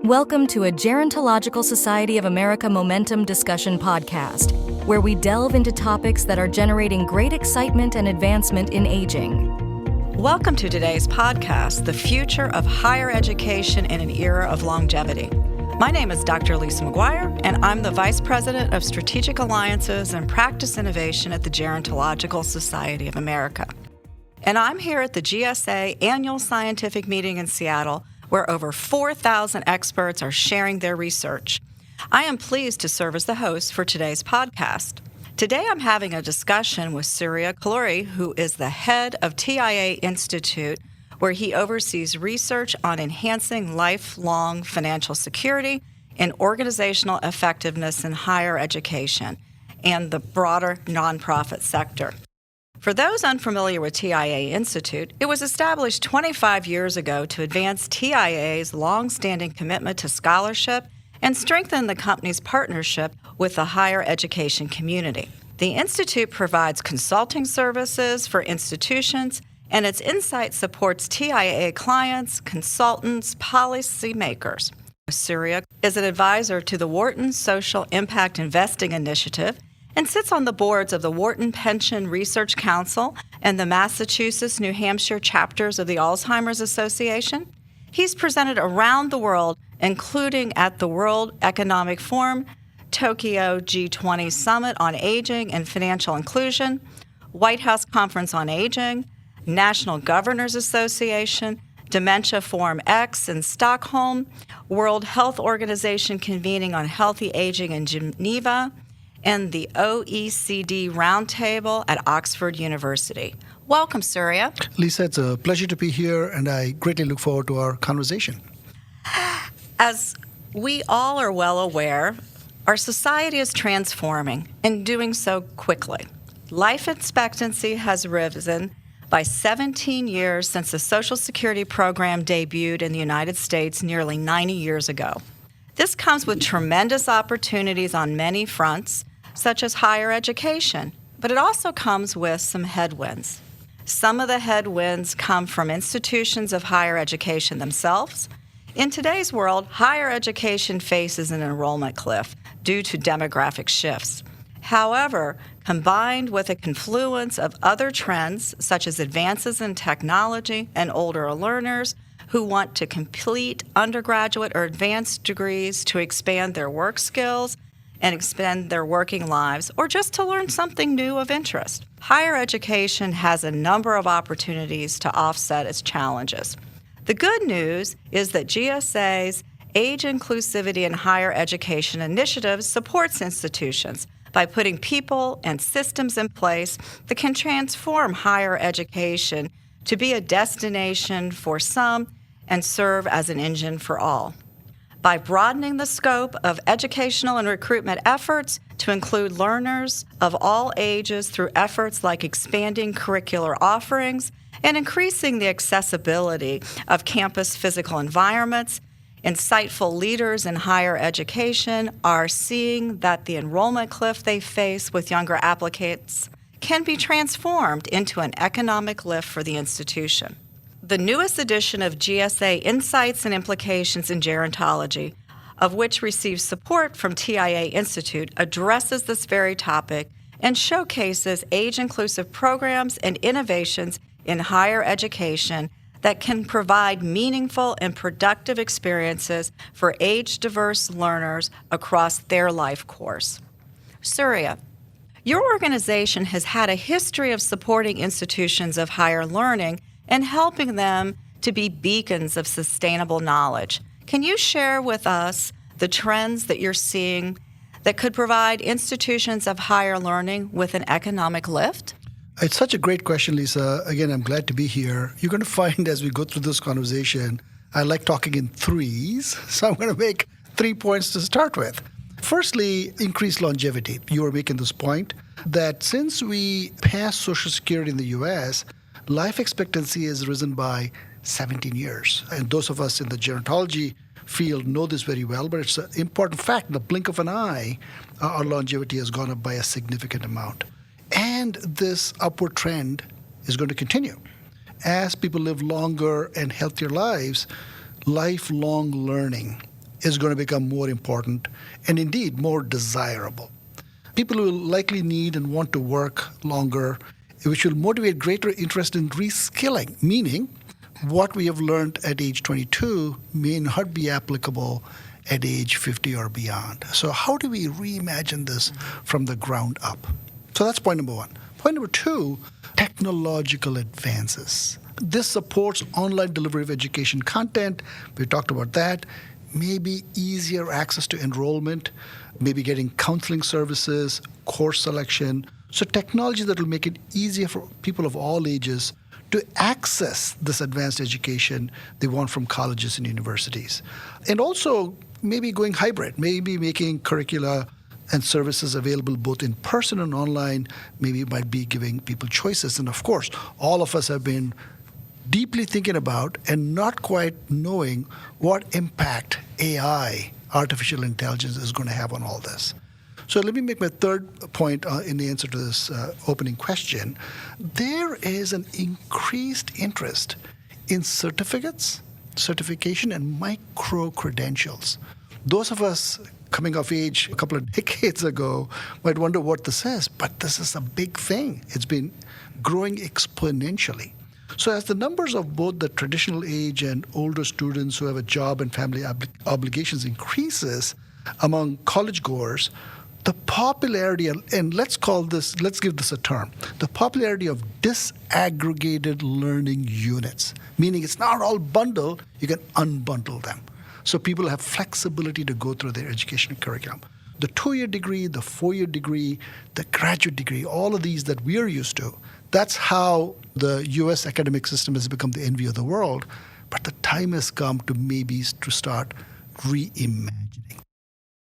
Welcome to a Gerontological Society of America Momentum discussion podcast, where we delve into topics that are generating great excitement and advancement in aging. Welcome to today's podcast, The Future of Higher Education in an Era of Longevity. My name is Dr. Lisa McGuire, and I'm the Vice President of Strategic Alliances and Practice Innovation at the Gerontological Society of America. And I'm here at the GSA Annual Scientific Meeting in Seattle, where over 4,000 experts are sharing their research. I am pleased to serve as the host for today's podcast. Today I'm having a discussion with Surya, Kolluri, who is the head of TIAA Institute, where he oversees research on enhancing lifelong financial security and organizational effectiveness in higher education and the broader nonprofit sector. For those unfamiliar with TIAA Institute, it was established 25 years ago to advance TIAA's long-standing commitment to scholarship and strengthen the company's partnership with the higher education community. The Institute provides consulting services for institutions, and its insight supports TIAA clients, consultants, policymakers. Surya is an advisor to the Wharton Social Impact Investing Initiative and sits on the boards of the Wharton Pension Research Council and the Massachusetts, New Hampshire chapters of the Alzheimer's Association. He's presented around the world, including at the World Economic Forum, Tokyo G20 Summit on Aging and Financial Inclusion, White House Conference on Aging, National Governors Association, Dementia Forum X in Stockholm, World Health Organization convening on healthy aging in Geneva, and the OECD Roundtable at Oxford University. Welcome, Surya. Lisa, it's a pleasure to be here, and I greatly look forward to our conversation. As we all are well aware, our society is transforming and doing so quickly. Life expectancy has risen by 17 years since the Social Security program debuted in the United States nearly 90 years ago. This comes with tremendous opportunities on many fronts, such as higher education, but it also comes with some headwinds. Some of the headwinds come from institutions of higher education themselves. In today's world, higher education faces an enrollment cliff due to demographic shifts. However, combined with a confluence of other trends, such as advances in technology and older learners who want to complete undergraduate or advanced degrees to expand their work skills and expand their working lives, or just to learn something new of interest, higher education has a number of opportunities to offset its challenges. The good news is that GSA's Age Inclusivity in Higher Education initiative supports institutions by putting people and systems in place that can transform higher education to be a destination for some and serve as an engine for all. By broadening the scope of educational and recruitment efforts to include learners of all ages through efforts like expanding curricular offerings and increasing the accessibility of campus physical environments, insightful leaders in higher education are seeing that the enrollment cliff they face with younger applicants can be transformed into an economic lift for the institution. The newest edition of GSA Insights and Implications in Gerontology, of which receives support from TIAA Institute, addresses this very topic and showcases age-inclusive programs and innovations in higher education that can provide meaningful and productive experiences for age-diverse learners across their life course. Surya, your organization has had a history of supporting institutions of higher learning and helping them to be beacons of sustainable knowledge. Can you share with us the trends that you're seeing that could provide institutions of higher learning with an economic lift? It's such a great question, Lisa. Again, I'm glad to be here. You're going to find as we go through this conversation, I like talking in threes, so I'm going to make 3 points to start with. Firstly, increased longevity. You were making this point that since we passed Social Security in the U.S., life expectancy has risen by 17 years. And those of us in the gerontology field know this very well, but it's an important fact. In the blink of an eye, our longevity has gone up by a significant amount. And this upward trend is going to continue. As people live longer and healthier lives, lifelong learning is going to become more important and indeed more desirable. People will likely need and want to work longer, which will motivate greater interest in reskilling, meaning what we have learned at age 22 may not be applicable at age 50 or beyond. So how do we reimagine this from the ground up? So that's point number one. Point number two, technological advances. This supports online delivery of education content. We talked about that. Maybe easier access to enrollment, maybe getting counseling services, course selection. So technology that will make it easier for people of all ages to access this advanced education they want from colleges and universities. And also maybe going hybrid, maybe making curricula and services available both in person and online, maybe might be giving people choices. And of course, all of us have been deeply thinking about and not quite knowing what impact AI, artificial intelligence, is going to have on all this. So let me make my third point in the answer to this opening question. There is an increased interest in certificates, certification, and micro-credentials. Those of us coming of age a couple of decades ago might wonder what this is, but this is a big thing. It's been growing exponentially. So as the numbers of both the traditional age and older students who have a job and family obligations increases among college goers, the popularity, and let's give this a term, the popularity of disaggregated learning units, meaning it's not all bundled, you can unbundle them. So people have flexibility to go through their education curriculum. The 2-year degree, the 4-year degree, the graduate degree, all of these that we are used to, that's how the U.S. academic system has become the envy of the world. But the time has come to maybe to start reimagining.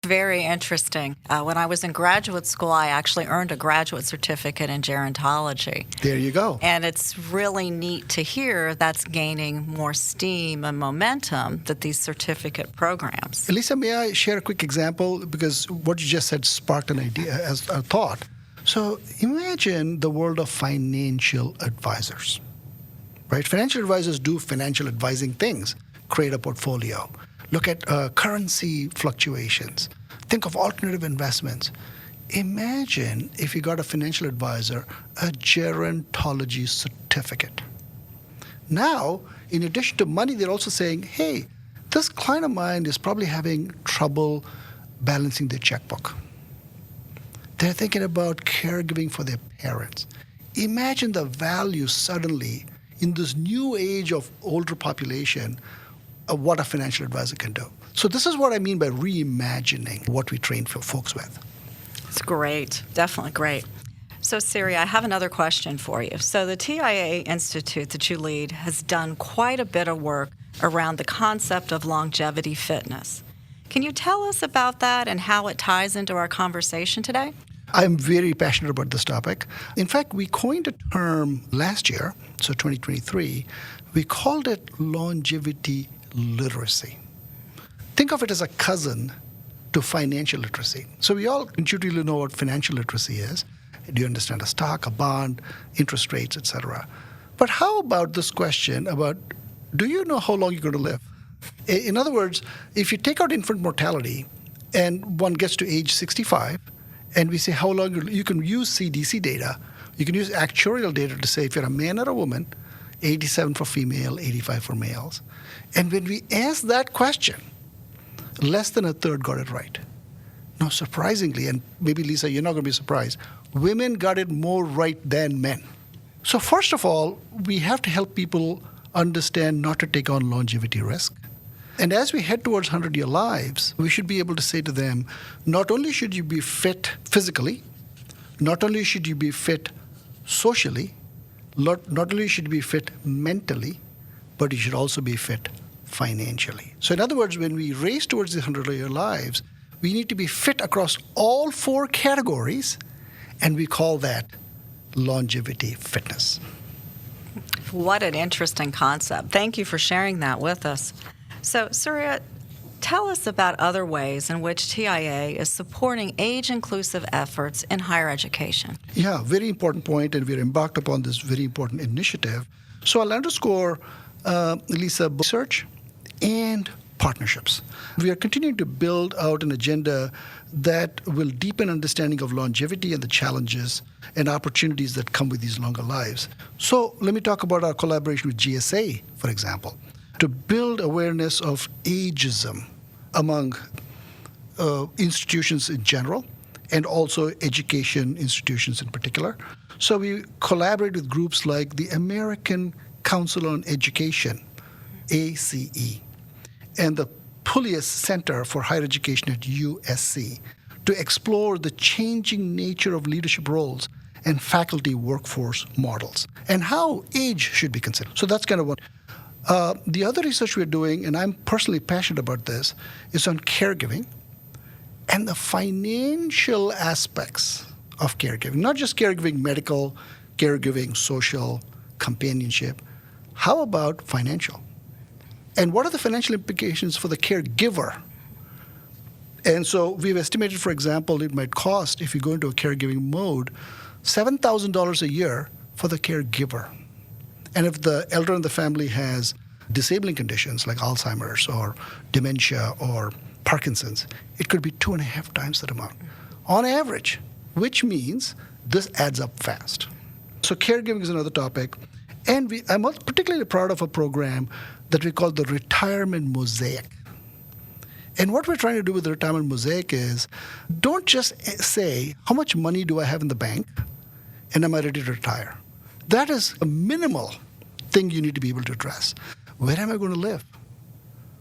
Very interesting. When I was in graduate school, I actually earned a graduate certificate in gerontology. There you go. And it's really neat to hear that's gaining more steam and momentum, that these certificate programs. Lisa, may I share a quick example? Because what you just said sparked an idea, as a thought. So imagine the world of financial advisors, right? Financial advisors do financial advising things, create a portfolio, look at currency fluctuations, think of alternative investments. Imagine if you got a financial advisor a gerontology certificate. Now, in addition to money, they're also saying, hey, this client of mine is probably having trouble balancing their checkbook. They're thinking about caregiving for their parents. Imagine the value suddenly in this new age of older population of what a financial advisor can do. So this is what I mean by reimagining what we train for folks with. It's great. Definitely great. So, Surya, I have another question for you. So the TIAA Institute that you lead has done quite a bit of work around the concept of longevity fitness. Can you tell us about that and how it ties into our conversation today? I'm very passionate about this topic. In fact, we coined a term last year, so 2023. We called it longevity literacy. Think of it as a cousin to financial literacy. So we all intuitively know what financial literacy is. Do you understand a stock, a bond, interest rates, etc.? But how about this question about, do you know how long you're going to live? In other words, if you take out infant mortality and one gets to age 65, and we say how long you can use CDC data, you can use actuarial data to say if you're a man or a woman, 87 for female, 85 for males. And when we asked that question, less than a third got it right. Now, surprisingly, and maybe Lisa, you're not going to be surprised, women got it more right than men. So first of all, we have to help people understand not to take on longevity risk. And as we head towards 100-year lives, we should be able to say to them, not only should you be fit physically, not only should you be fit socially, not only should you be fit mentally, but you should also be fit financially. So in other words, when we race towards the 100-year lives, we need to be fit across all 4 categories, and we call that longevity fitness. What an interesting concept. Thank you for sharing that with us. So, Surya, tell us about other ways in which TIAA is supporting age-inclusive efforts in higher education. Yeah, very important point, and we're embarked upon this very important initiative. So I'll underscore, Lisa, research and partnerships. We are continuing to build out an agenda that will deepen understanding of longevity and the challenges and opportunities that come with these longer lives. So let me talk about our collaboration with GSA, for example, to build awareness of ageism among institutions in general and also education institutions in particular. So we collaborate with groups like the American Council on Education, ACE, and the Pullius Center for Higher Education at USC to explore the changing nature of leadership roles and faculty workforce models and how age should be considered. So that's kind of what. The other research we're doing, and I'm personally passionate about this, is on caregiving and the financial aspects of caregiving, not just caregiving medical, caregiving social, companionship. How about financial? And what are the financial implications for the caregiver? And so we've estimated, for example, it might cost, if you go into a caregiving mode, $7,000 a year for the caregiver. And if the elder in the family has disabling conditions like Alzheimer's or dementia or Parkinson's, it could be 2.5 times that amount on average, which means this adds up fast. So caregiving is another topic. And I'm particularly proud of a program that we call the Retirement Mosaic. And what we're trying to do with the Retirement Mosaic is don't just say, how much money do I have in the bank and am I ready to retire? That is a minimal thing you need to be able to address. Where am I going to live?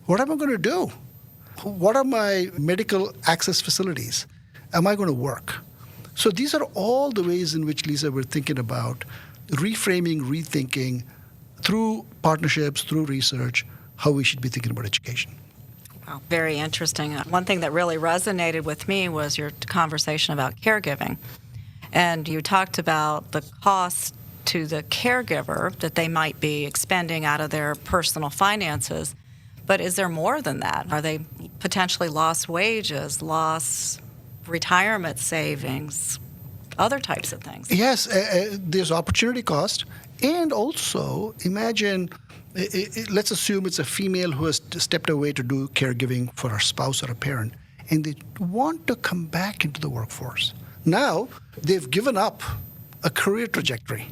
What am I going to do? What are my medical access facilities? Am I going to work? So these are all the ways in which, Lisa, we're thinking about reframing, rethinking through partnerships, through research, how we should be thinking about education. Wow, very interesting. One thing that really resonated with me was your conversation about caregiving. And you talked about the cost to the caregiver that they might be expending out of their personal finances. But is there more than that? Are they potentially lost wages, lost retirement savings, other types of things? Yes, there's opportunity cost. And also, imagine, let's assume it's a female who has stepped away to do caregiving for a spouse or a parent, and they want to come back into the workforce. Now, they've given up a career trajectory.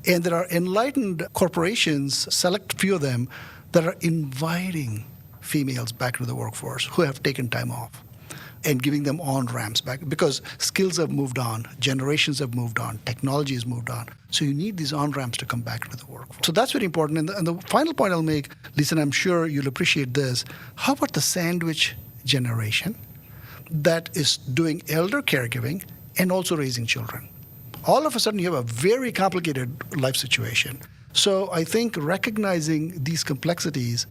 And there are enlightened corporations, select few of them, that are inviting females back into the workforce who have taken time off and giving them on-ramps back because skills have moved on, generations have moved on, technology has moved on. So you need these on-ramps to come back into the workforce. So that's very important. And the final point I'll make, Lisa, and I'm sure you'll appreciate this, how about the sandwich generation that is doing elder caregiving and also raising children? All of a sudden, you have a very complicated life situation. So I think recognizing these complexities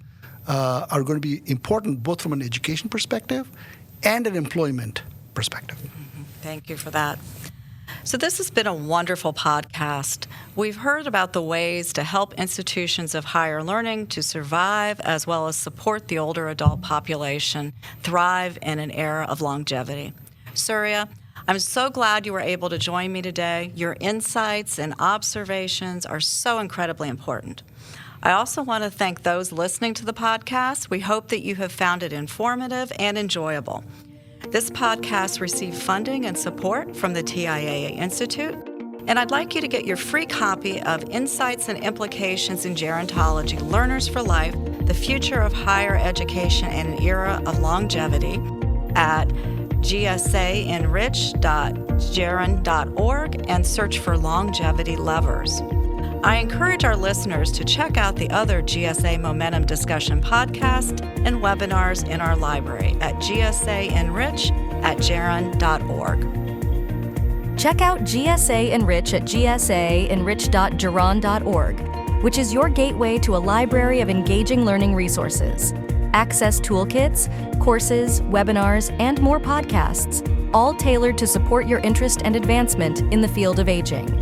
are going to be important both from an education perspective and an employment perspective. Mm-hmm. Thank you for that. So this has been a wonderful podcast. We've heard about the ways to help institutions of higher learning to survive as well as support the older adult population thrive in an era of longevity. Surya, I'm so glad you were able to join me today. Your insights and observations are so incredibly important. I also want to thank those listening to the podcast. We hope that you have found it informative and enjoyable. This podcast received funding and support from the TIAA Institute, and I'd like you to get your free copy of Insights and Implications in Gerontology, Learners for Life, The Future of Higher Education in an Era of Longevity at gsaenrich.geron.org and search for Longevity Levers. I encourage our listeners to check out the other GSA Momentum Discussion podcasts and webinars in our library at gsaenrich@geron.org. Check out GSA Enrich at gsaenrich.geron.org, which is your gateway to a library of engaging learning resources. Access toolkits, courses, webinars, and more podcasts, all tailored to support your interest and advancement in the field of aging.